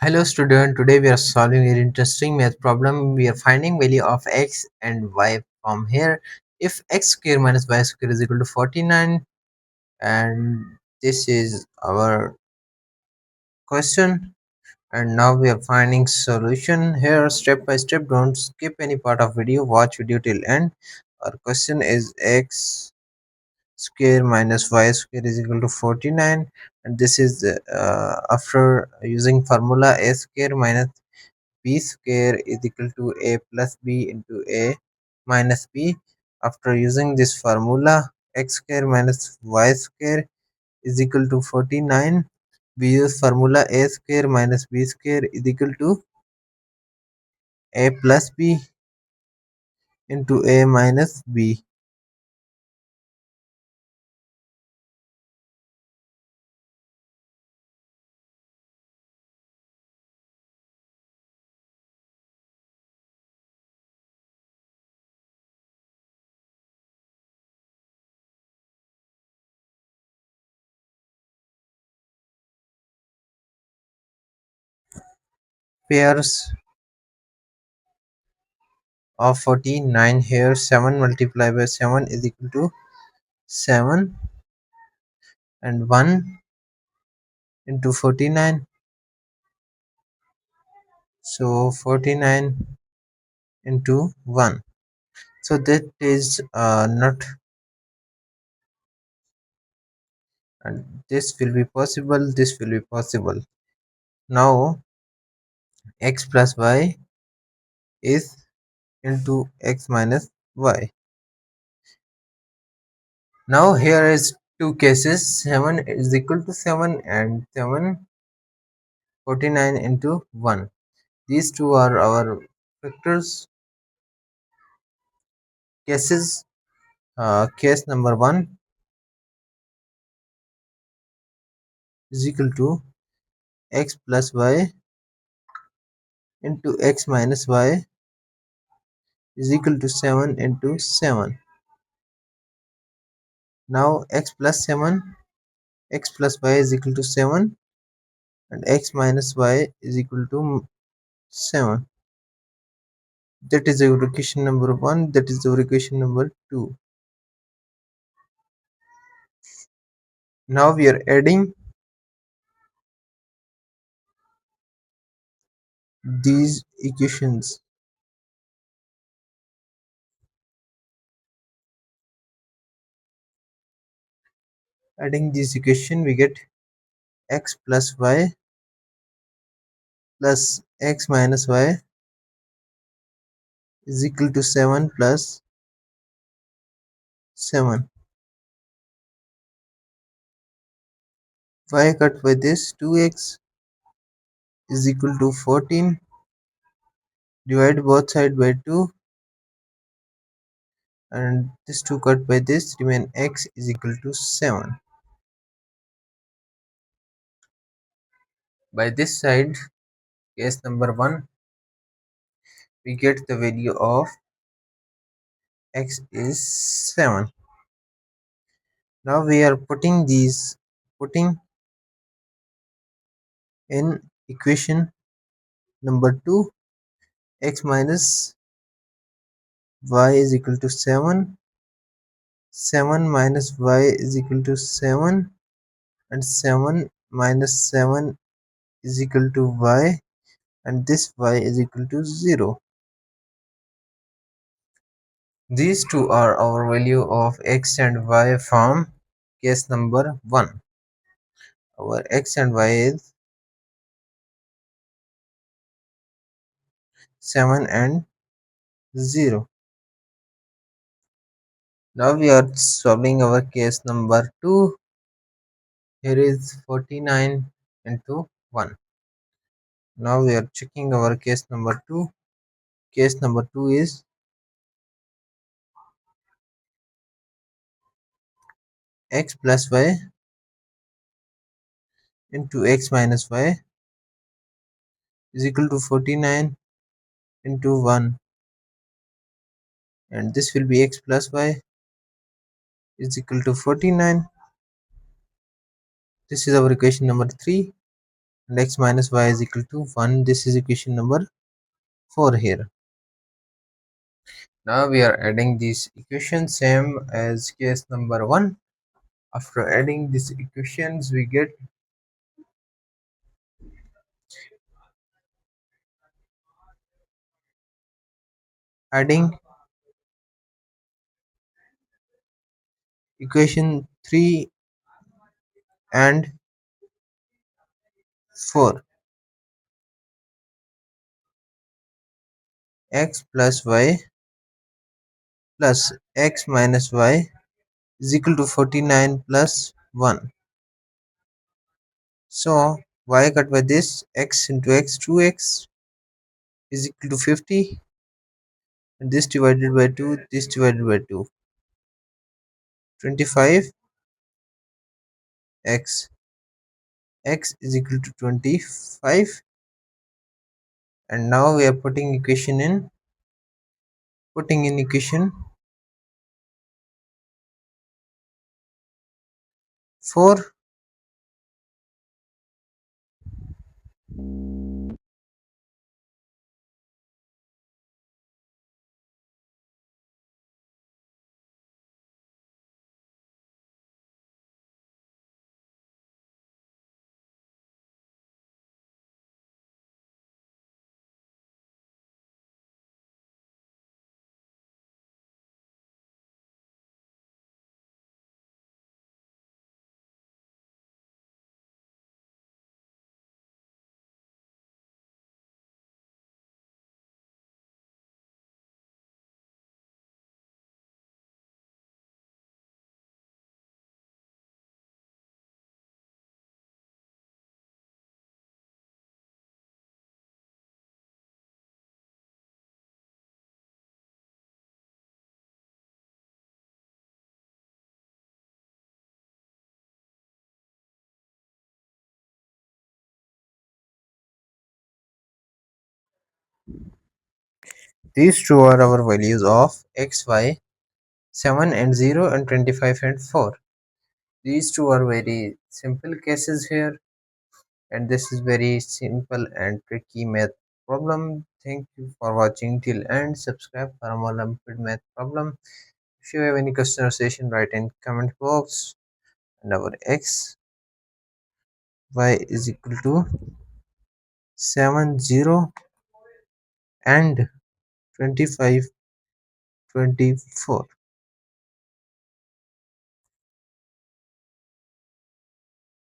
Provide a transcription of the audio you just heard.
Hello student, today we are solving an interesting math problem. We are finding value of x and y from here. If x square minus y square is equal to 49, and this is our question, and now we are finding solution here step by step. Don't skip any part of video, watch video till end. Our question is x square minus y square is equal to 49, and this is after using formula a square minus b square is equal to a plus b into a minus b. After using this formula, x square minus y square is equal to 49. We use formula a square minus b square is equal to a plus b into a minus b. Pairs of 49 here. 7 multiplied by 7 is equal to 7, and 1 into 49. So 49 into 1. So that is not, and this will be possible, this will be possible. Now x plus y is into x minus y. Now here is two cases, 7 is equal to 7 and 7 49 into 1. These two are our factors cases. Case number 1 is equal to x plus y into x minus y is equal to 7 into 7. Now x plus y is equal to 7, and x minus y is equal to 7. That is our equation number 1. That is our equation number 2. Now we are adding these equations. Adding this equation, we get x plus y plus x minus y is equal to 7 plus 7. Y cut by this, 2x is equal to 14. Divide both sides by 2, and this 2 cut by this, remain x is equal to 7. By this side, case number 1, we get the value of x is 7. Now we are putting in equation number 2, x minus y is equal to 7, 7 minus y is equal to 7, and 7 minus 7 is equal to y, and this y is equal to 0. These two are our value of x and y from case number 1. Our x and y is 7 and 0. Now we are solving our case number 2. Here is 49 into 1. Now we are checking our case number 2. Case number 2 is x plus y into x minus y is equal to 49 into 1, and this will be x plus y is equal to 49. This is our equation number 3. and x minus y is equal to 1. This is equation number 4 here. Now we are adding these equations same as case number 1. After adding these equations, we get adding equation 3 and 4. X plus y plus x minus y is equal to 49 plus 1. So y cut by this x into x, 2x is equal to 50, and this divided by 2, this divided by 2, 25 x, x is equal to 25. And now we are putting in equation 4. These two are our values of x, y, 7 and 0, and 25 and 4. These two are very simple cases here, and this is very simple and tricky math problem. Thank you for watching till end. Subscribe for more Olympiad math problem. If you have any question or suggestion, write in comment box. And our x, y is equal to 7, 0 and 25, 24.